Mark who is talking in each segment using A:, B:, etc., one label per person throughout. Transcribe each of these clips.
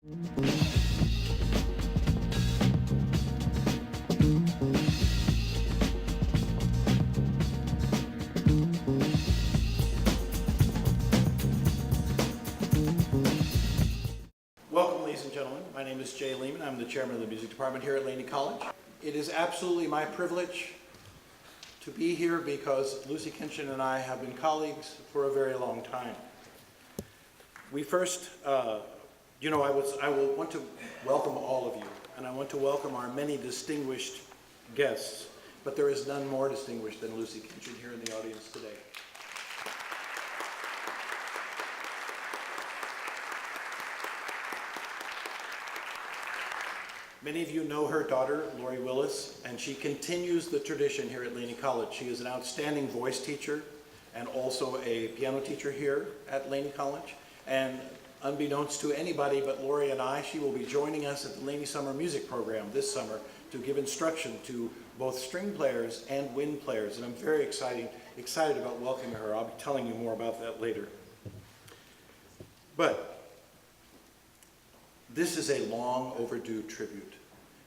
A: Welcome, ladies and gentlemen. My name is Jay Lehman. I'm the chairman of the music department here at Laney College. It is absolutely my privilege to be here because Lucy Kinchen and I have been colleagues for a very long time. We first, I will want to welcome all of you, and I want to welcome our many distinguished guests, but there is none more distinguished than Lucy Kinchen here in the audience today. Many of you know her daughter, Lori Willis, and she continues the tradition here at Laney College. She is an outstanding voice teacher and also a piano teacher here at Laney College. And unbeknownst to anybody but Lori and I, she will be joining us at the Laney Summer Music Program this summer to give instruction to both string players and wind players. And I'm very excited about welcoming her. I'll be telling you more about that later. But this is a long overdue tribute.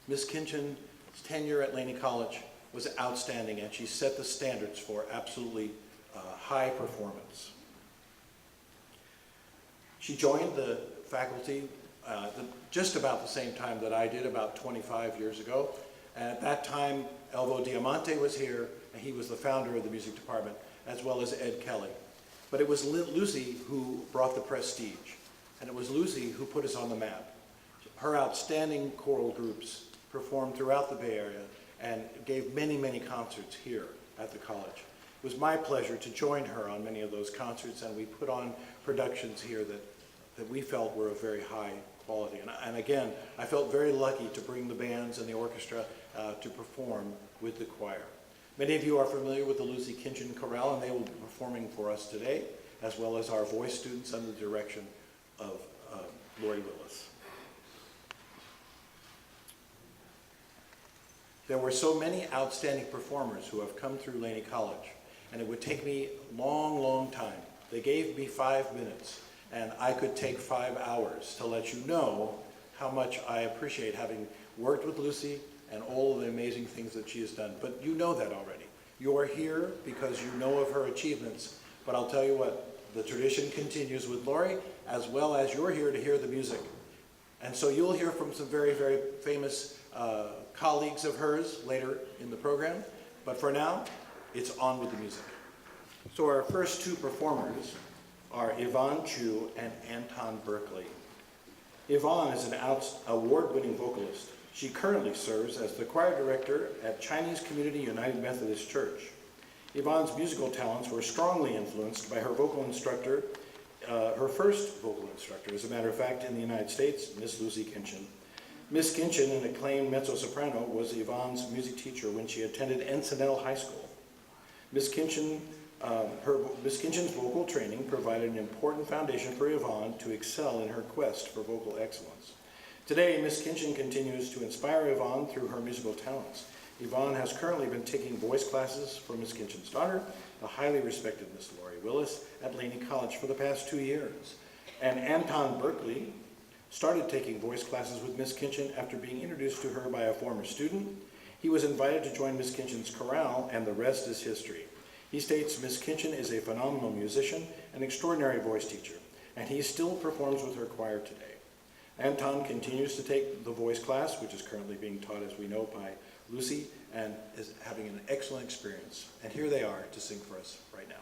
A: Miss Kinchen's tenure at Laney College was outstanding, and she set the standards for absolutely high performance. She joined the faculty just about the same time that I did, about 25 years ago. And at that time, Elvo Diamante was here, and he was the founder of the music department, as well as Ed Kelly. But it was Lucy who brought the prestige, and it was Lucy who put us on the map. Her outstanding choral groups performed throughout the Bay Area and gave many, many concerts here at the college. It was my pleasure to join her on many of those concerts, and we put on productions here that we felt were of very high quality. And again, I felt very lucky to bring the bands and the orchestra to perform with the choir. Many of you are familiar with the Lucy Kinchen Chorale, and they will be performing for us today, as well as our voice students under the direction of Lori Willis. There were so many outstanding performers who have come through Laney College, and it would take me a long, long time. They gave me 5 minutes, and I could take 5 hours to let you know how much I appreciate having worked with Lucy and all of the amazing things that she has done. But you know that already. You are here because you know of her achievements, but I'll tell you what, the tradition continues with Lori, as well as you're here to hear the music. And so you'll hear from some very, very famous colleagues of hers later in the program, but for now, it's on with the music. So our first two performers are Yvonne Chu and Anton Berkeley. Yvonne is an award-winning vocalist. She currently serves as the choir director at Chinese Community United Methodist Church. Yvonne's musical talents were strongly influenced by her vocal instructor, her first vocal instructor, as a matter of fact, in the United States, Miss Lucy Kinchen. Miss Kinchen, an acclaimed mezzo-soprano, was Yvonne's music teacher when she attended Encinal High School. Miss Kinchen's vocal training provided an important foundation for Yvonne to excel in her quest for vocal excellence. Today, Miss Kinchen continues to inspire Yvonne through her musical talents. Yvonne has currently been taking voice classes from Miss Kinchen's daughter, the highly respected Miss Lori Willis, at Laney College for the past 2 years. And Anton Berkeley started taking voice classes with Miss Kinchen after being introduced to her by a former student. He was invited to join Miss Kinchen's chorale, and the rest is history. He states Miss Kinchen is a phenomenal musician, an extraordinary voice teacher, and he still performs with her choir today. Anton continues to take the voice class, which is currently being taught, as we know, by Lucy, and is having an excellent experience. And here they are to sing for us right now.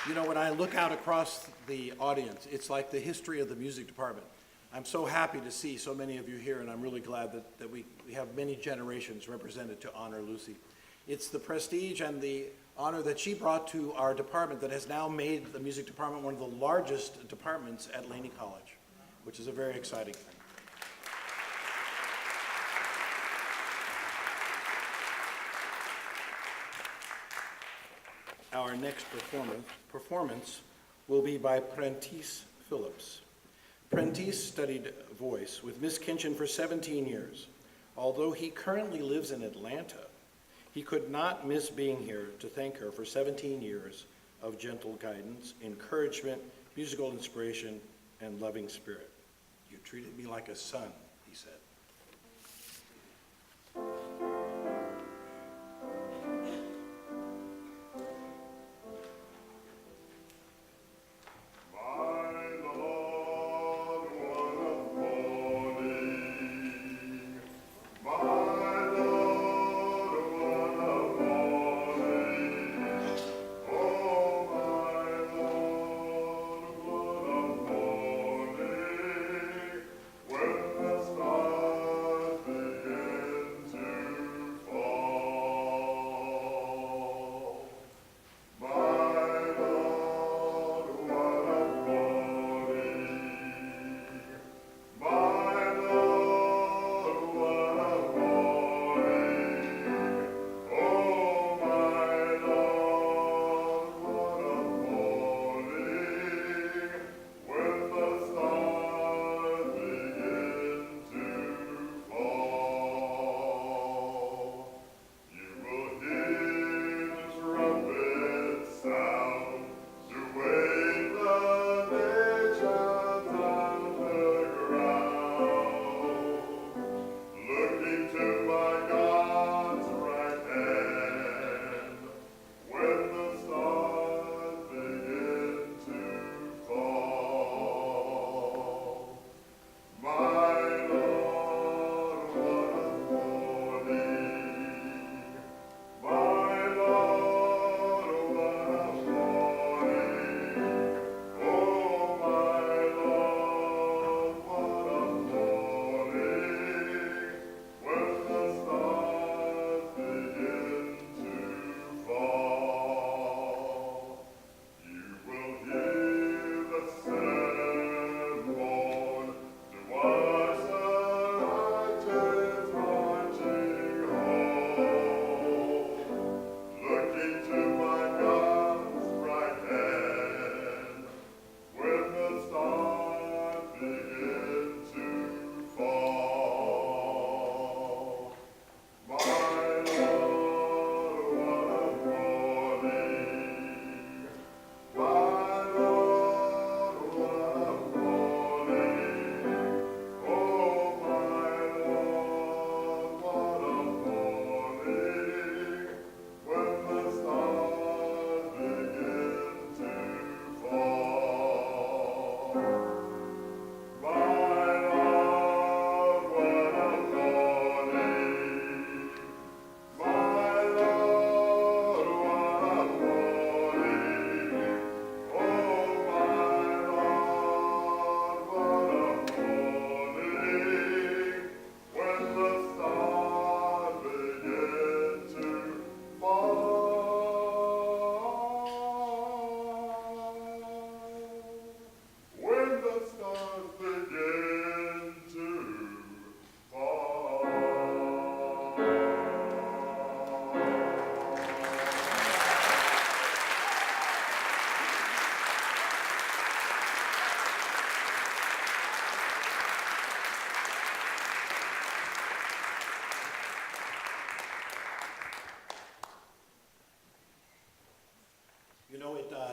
A: You know, when I look out across the audience, it's like the history of the music department. I'm so happy to see so many of you here, and I'm really glad that we have many generations represented to honor Lucy. It's the prestige and the honor that she brought to our department that has now made the music department one of the largest departments at Laney College, which is a very exciting thing. Our next performance will be by Prentice Phillips. Prentice studied voice with Miss Kinchen for 17 years. Although he currently lives in Atlanta, he could not miss being here to thank her for 17 years of gentle guidance, encouragement, musical inspiration, and loving spirit. You treated me like a son, he said.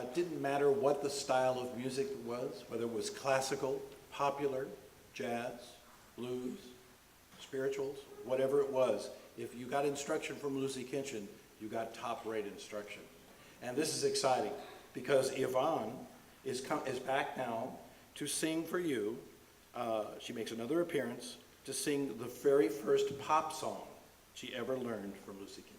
A: It didn't matter what the style of music was, whether it was classical, popular, jazz, blues, spirituals, whatever it was. If you got instruction from Lucy Kinchen, you got top-rate instruction. And this is exciting because Yvonne is back now to sing for you. She makes another appearance to sing the very first pop song she ever learned from Lucy Kinchen.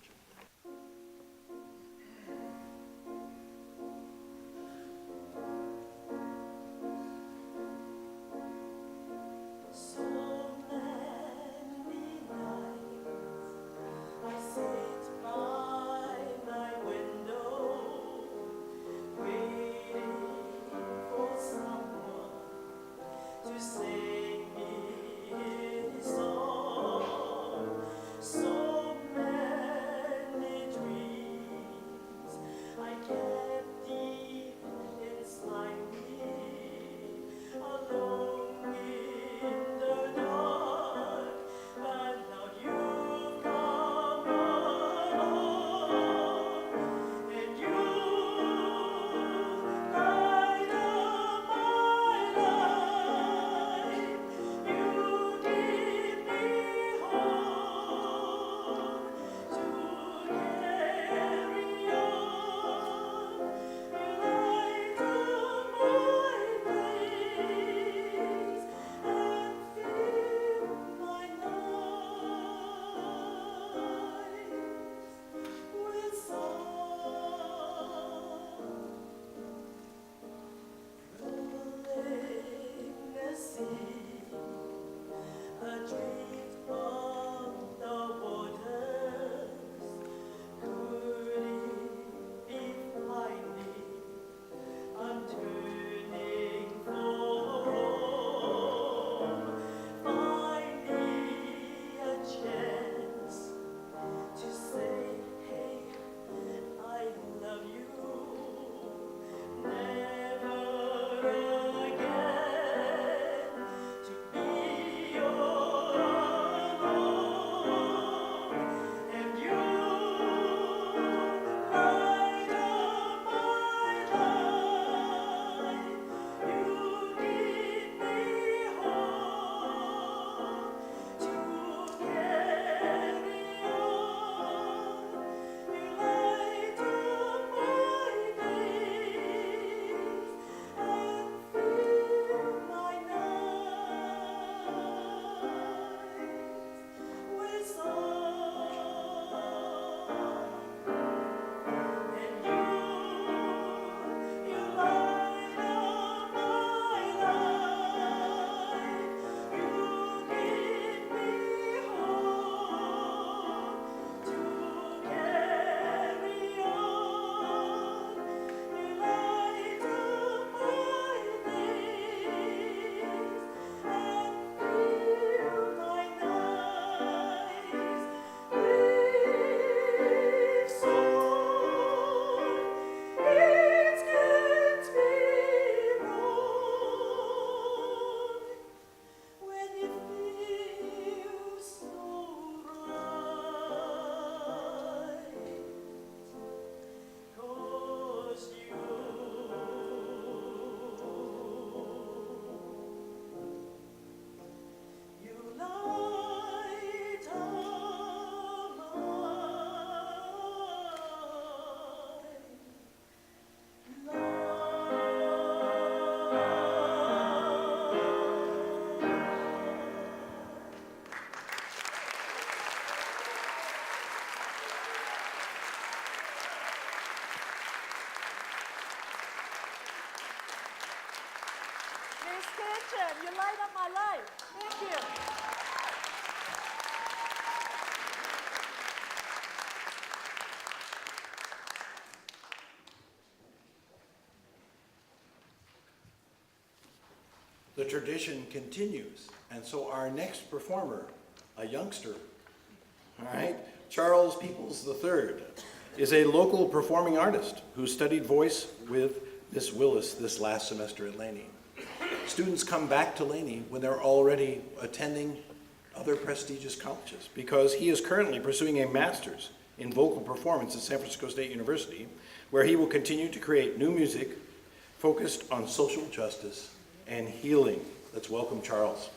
A: The tradition continues, and so our next performer, a youngster, all right, Charles Peoples III, is a local performing artist who studied voice with Miss Willis this last semester at Laney. Students come back to Laney when they're already attending other prestigious colleges because he is currently pursuing a master's in vocal performance at San Francisco State University, where he will continue to create new music focused on social justice and healing. Let's welcome Charles.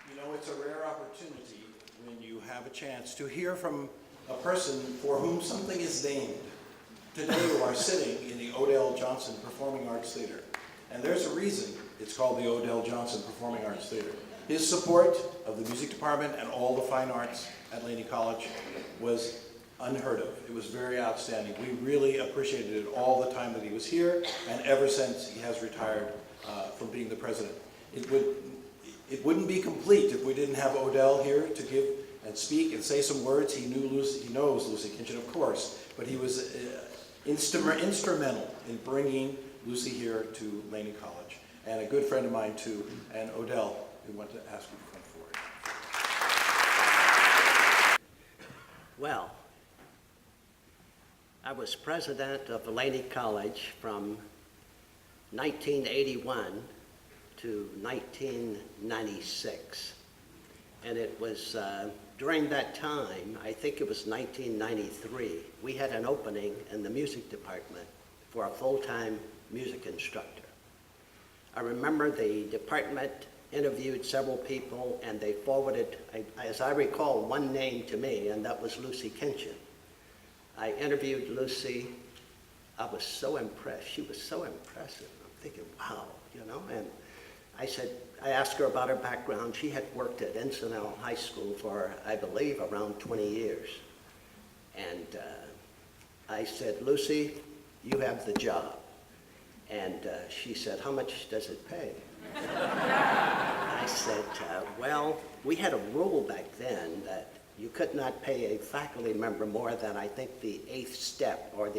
A: You know, it's a rare opportunity when you have a chance to hear from a person for whom something is named. Today you are sitting in the Odell Johnson Performing Arts Theater. And there's a reason it's called the Odell Johnson Performing Arts Theater. His support of the music department and all the fine arts at Laney College was unheard of. It was very outstanding. We really appreciated it all the time that he was here and ever since he has retired from being the president. It wouldn't be complete if we didn't have Odell here to give and speak and say some words. He knows Lucy Kinchen, of course, but he was instrumental in bringing Lucy here to Laney College, and a good friend of mine too. And Odell, we want to ask you to come forward.
B: Well, I was president of Laney College from 1981 to 1996. And it was during that time, I think it was 1993, we had an opening in the music department for a full-time music instructor. I remember the department interviewed several people and they forwarded, as I recall, one name to me, and that was Lucy Kinchen. I interviewed Lucy. I was so impressed. She was so impressive. I'm thinking, wow, you know, and I asked her about her background. She had worked at Encinal High School for, I believe, around 20 years. And I said, Lucy, you have the job. And she said, how much does it pay? I said, well, we had a rule back then that you could not pay a faculty member more than, I think, the 8th step, or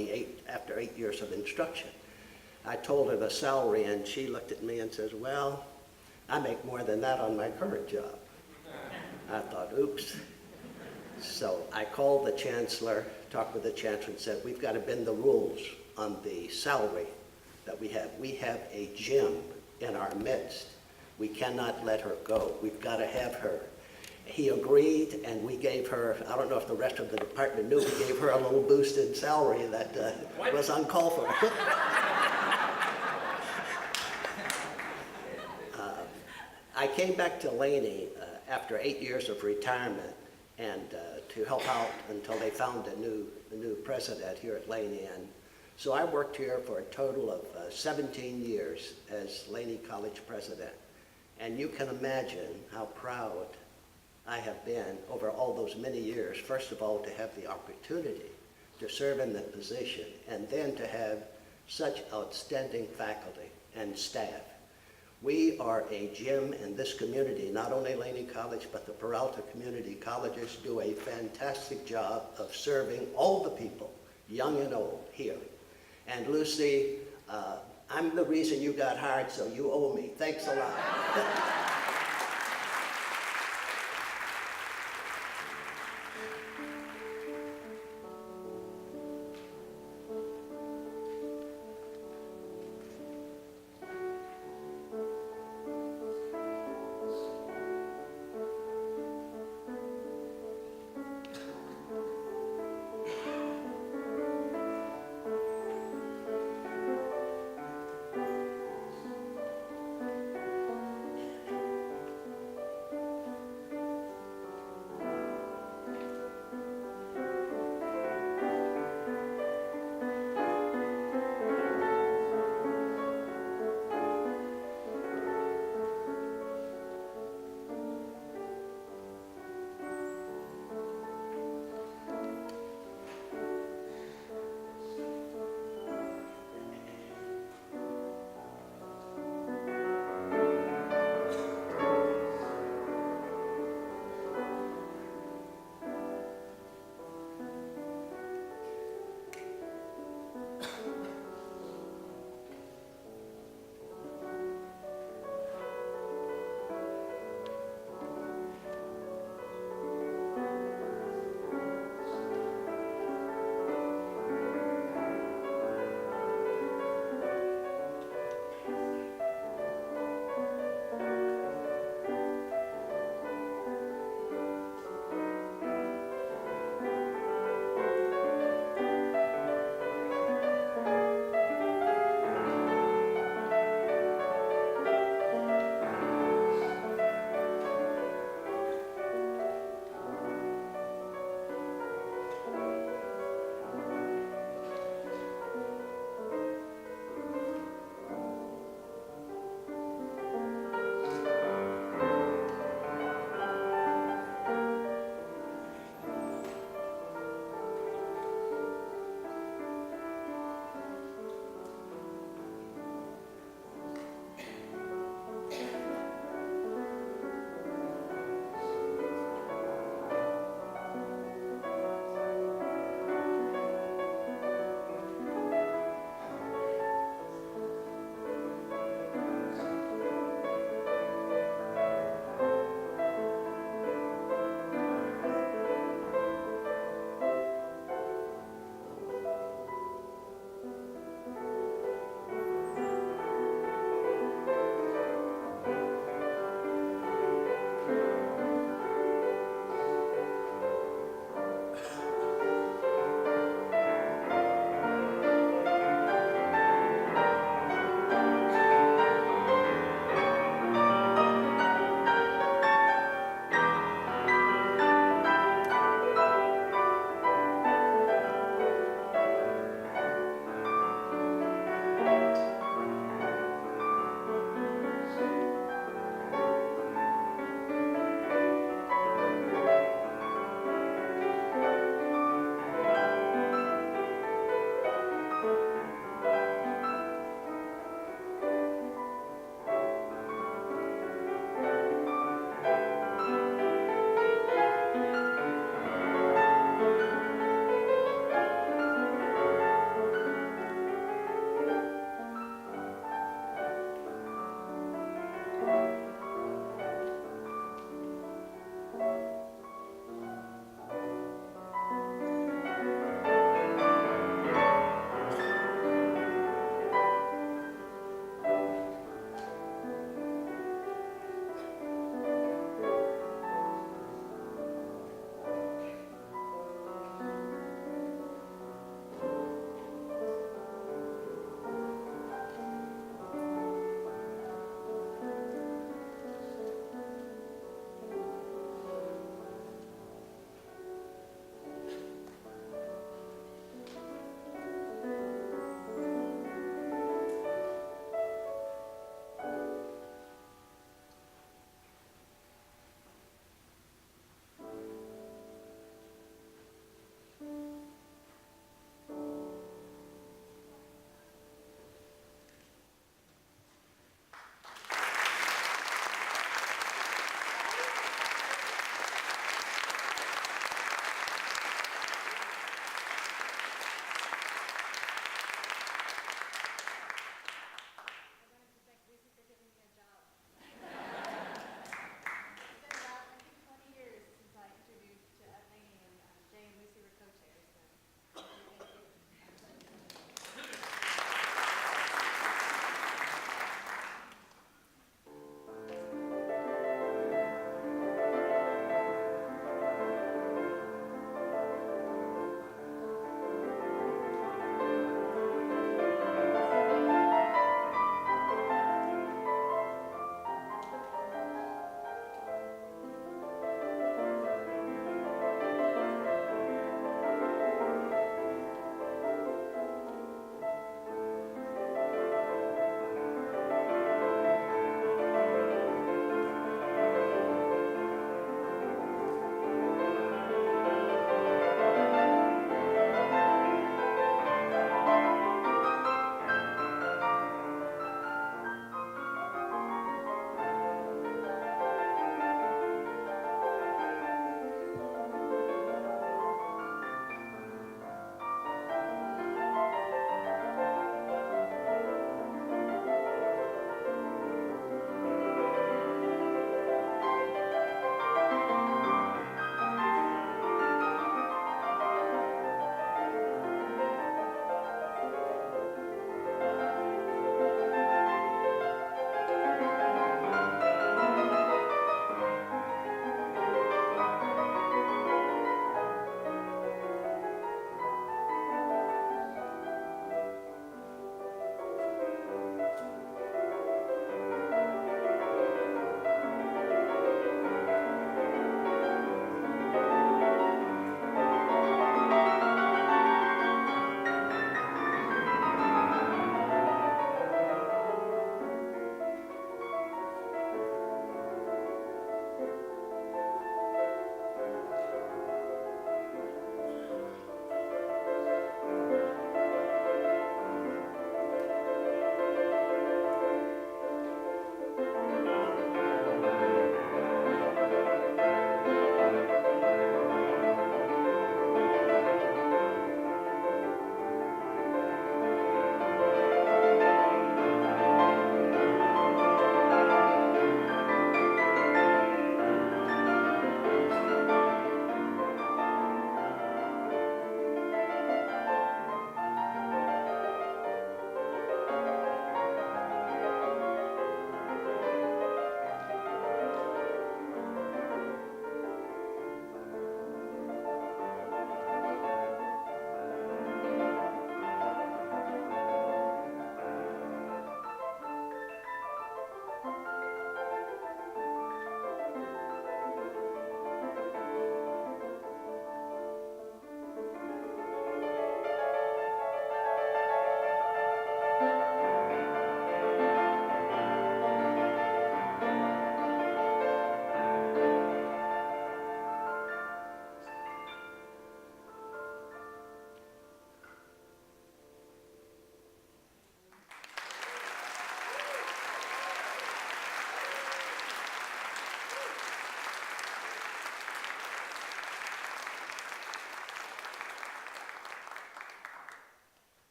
B: after 8 years of instruction. I told her the salary, and she looked at me and says, well, I make more than that on my current job. I thought, oops. So I called the chancellor, talked with the chancellor, and said, we've got to bend the rules on the salary that we have. We have a gym in our midst. We cannot let her go. We've got to have her. He agreed, and we gave her, I don't know if the rest of the department knew, we gave her a little boosted salary that was uncalled for. I came back to Laney after 8 years of retirement, and to help out until they found a new president here at Laney. And so I worked here for a total of 17 years as Laney College president. And you can imagine how proud I have been over all those many years, first of all, to have the opportunity to serve in that position, and then to have such outstanding faculty and staff. We are a gym in this community. Not only Laney College, but the Peralta community colleges do a fantastic job of serving all the people, young and old, here. And Lucy, I'm the reason you got hired, so you owe me. Thanks a lot.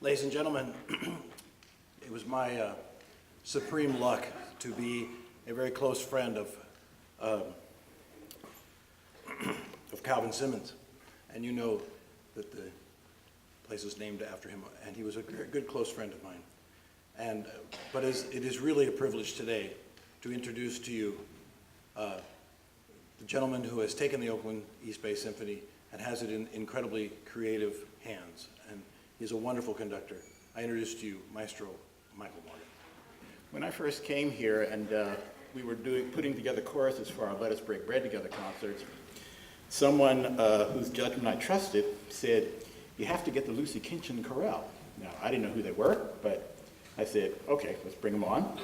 A: Ladies and gentlemen, it was my supreme luck to be a very close friend of Calvin Simmons. And you know that the place is named after him, and he was a good close friend of mine. And, but it is really a privilege today to introduce to you the gentleman who has taken the Oakland East Bay Symphony and has it in incredibly creative hands. And he's a wonderful conductor. I introduce to you Maestro Michael Morgan.
C: When I first came here and we were putting together choruses for our Let Us Break Bread Together concerts, someone whose judgment I trusted said, you have to get the Lucy Kinchen chorale. Now, I didn't know who they were, but I said, okay, let's bring them on.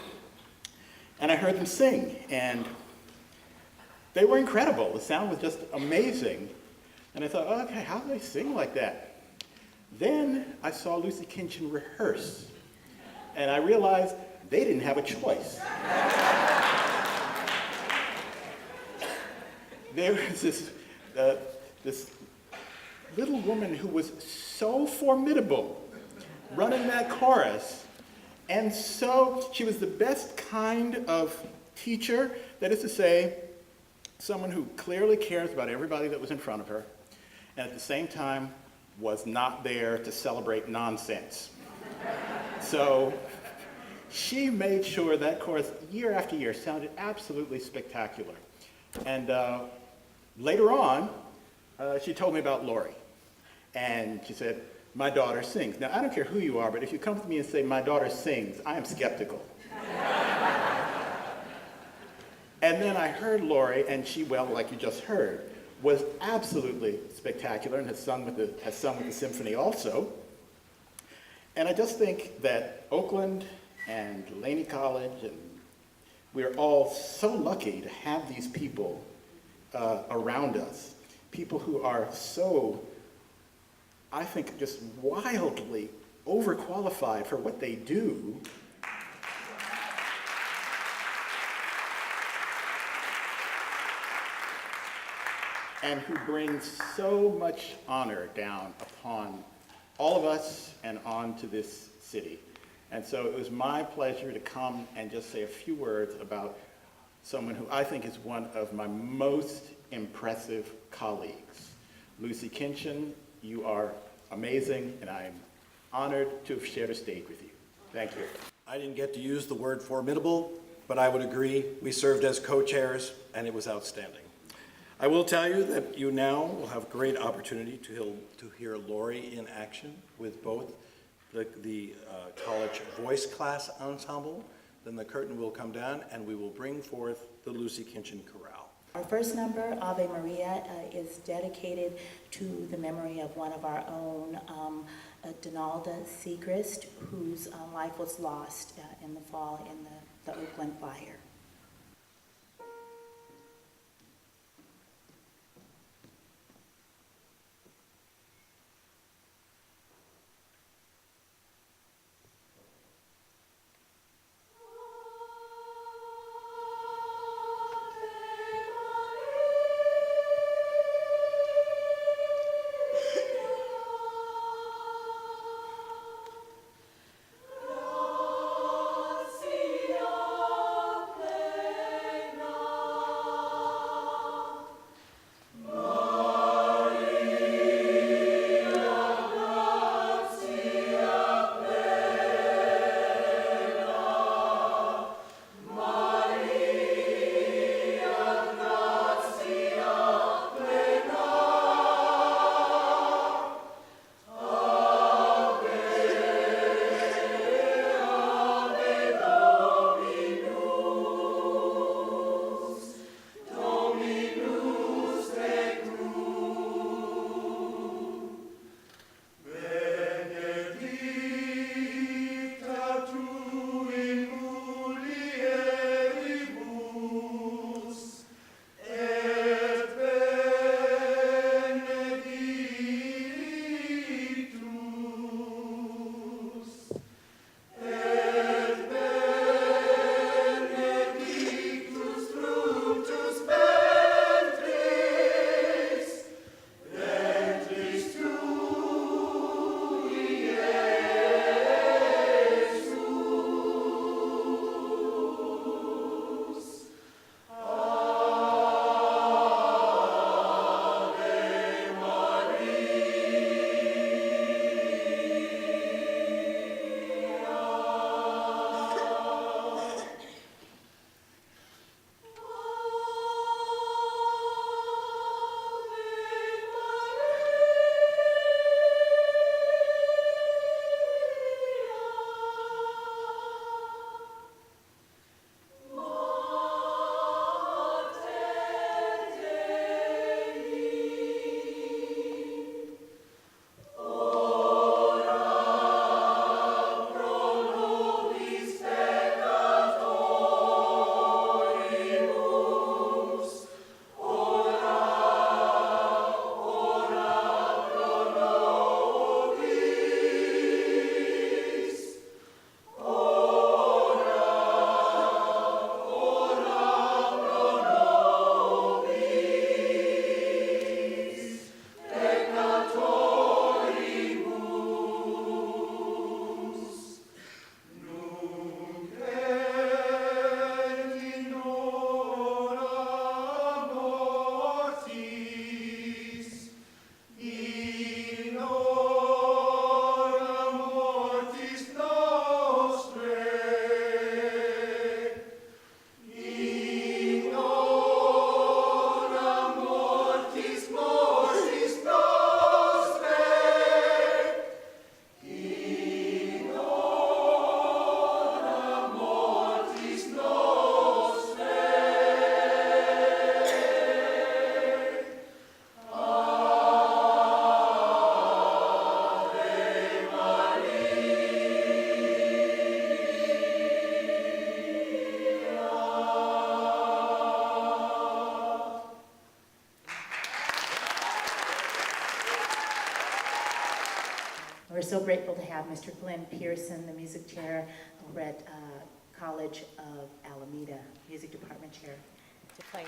C: And I heard them sing, and they were incredible. The sound was just amazing. And I thought, okay, how do they sing like that? Then I saw Lucy Kinchen rehearse, and I realized they didn't have a choice. There was this little woman who was so formidable running that chorus, and so she was the best kind of teacher, that is to say, someone who clearly cares about everybody that was in front of her, and at the same time was not there to celebrate nonsense. So she made sure that chorus, year after year, sounded absolutely spectacular. And later on, she told me about Lori. And she said, my daughter sings. Now, I don't care who you are, but if you come to me and say, my daughter sings, I am skeptical. And then I heard Lori, and she, well, like you just heard, was absolutely spectacular and has sung with the symphony also. And I just think that Oakland and Laney College, and we're all so lucky to have these people around us, people who are so, I think, just wildly overqualified for what they do. And who brings so much honor down upon all of us and onto this city. And so it was my pleasure to come and just say a few words about someone who I think is one of my most impressive colleagues. Lucy Kinchen, you are amazing, and I'm honored to have shared a stage with you. Thank you.
A: I didn't get to use the word formidable, but I would agree. We served as co-chairs, and it was outstanding. I will tell you that you now will have great opportunity to hear Lori in action with both the college voice class ensemble. Then the curtain will come down, and we will bring forth the Lucy Kinchen chorale.
D: Our first number, Ave Maria, is dedicated to the memory of one of our own, Donalda Segrist, whose life was lost in the fall in the Oakland fire. so grateful to have Mr. Glenn Pearson, the music chair over at College of Alameda, music department chair, to play.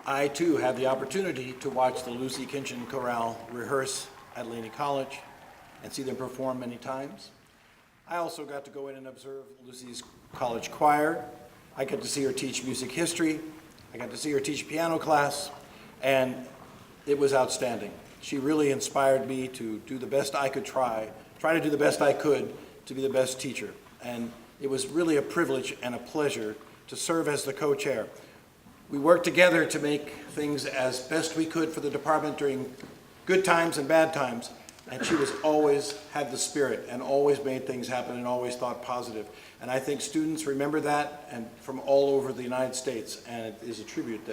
A: I too had the opportunity to watch the Lucy Kinchen Chorale rehearse at Laney College and see them perform many times. I also got to go in and observe Lucy's college choir. I got to see her teach music history. I got to see her teach piano class, and it was outstanding. She really inspired me to do the best I could try to do the best I could to be the best teacher. And it was really a privilege and a pleasure to serve as the co-chair. We worked together to make things as best we could for the department during good times and bad times. And she was always had the spirit and always made things happen and always thought positive. And I think students remember that and from all over the United States. And it is a tribute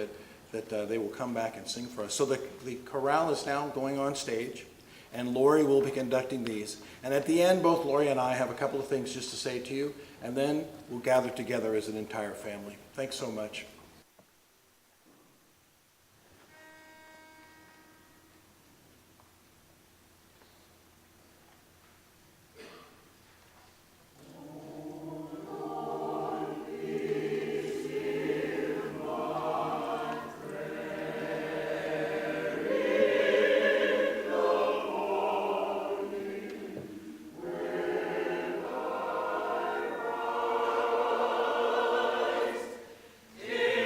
A: that they will come back and sing for us. So the chorale is now going on stage, and Lori will be conducting these. And at the end, both Lori and I have a couple of things just to say to you, and then we'll gather together as an entire family. Thanks so much.
E: Amen.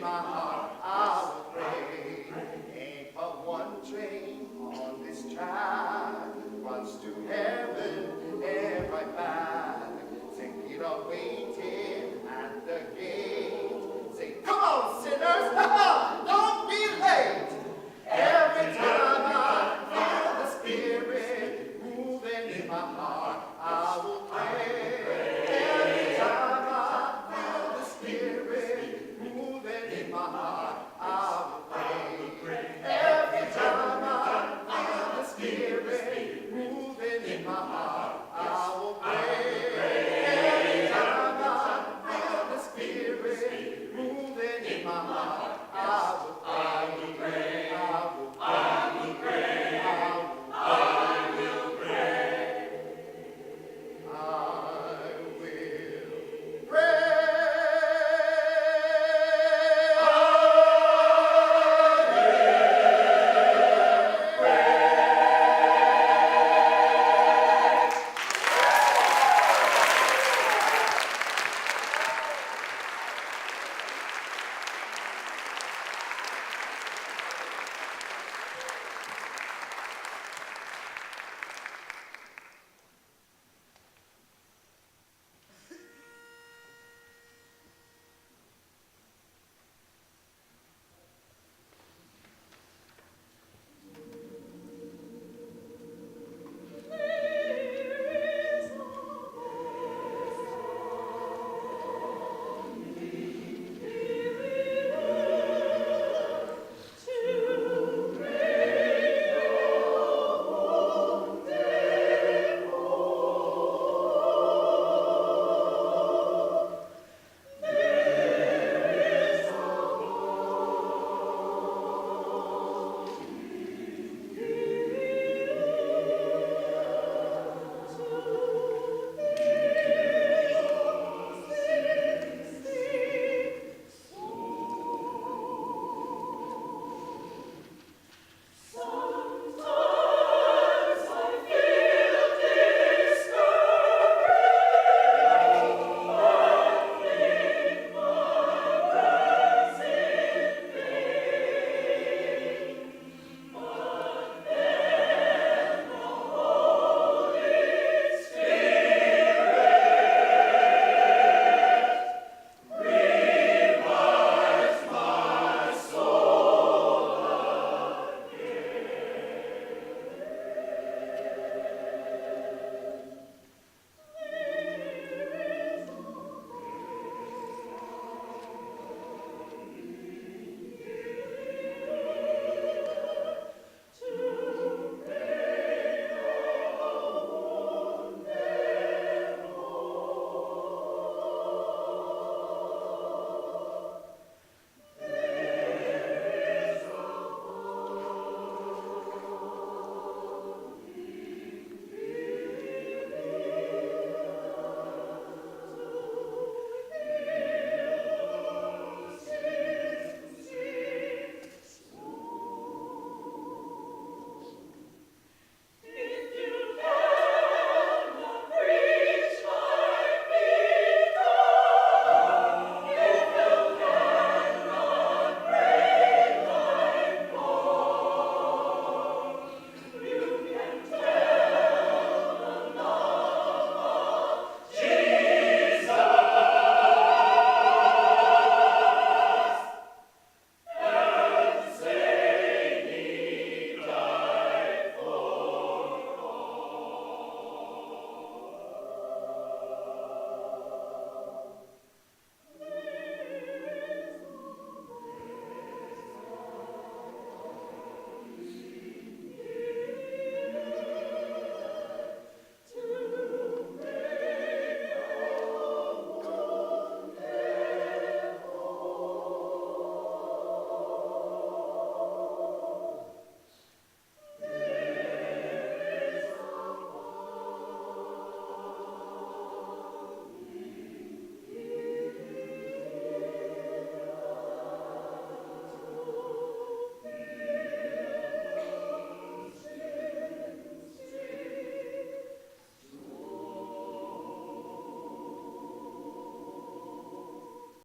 E: my heart, I will pray. Ain't but one train on this track, runs to heaven and right back. Thinking of waiting at the gate. Say, come on, sinners, don't be late. Every time I feel the Spirit moving in my heart, I will pray. Every time I feel the Spirit moving in my heart,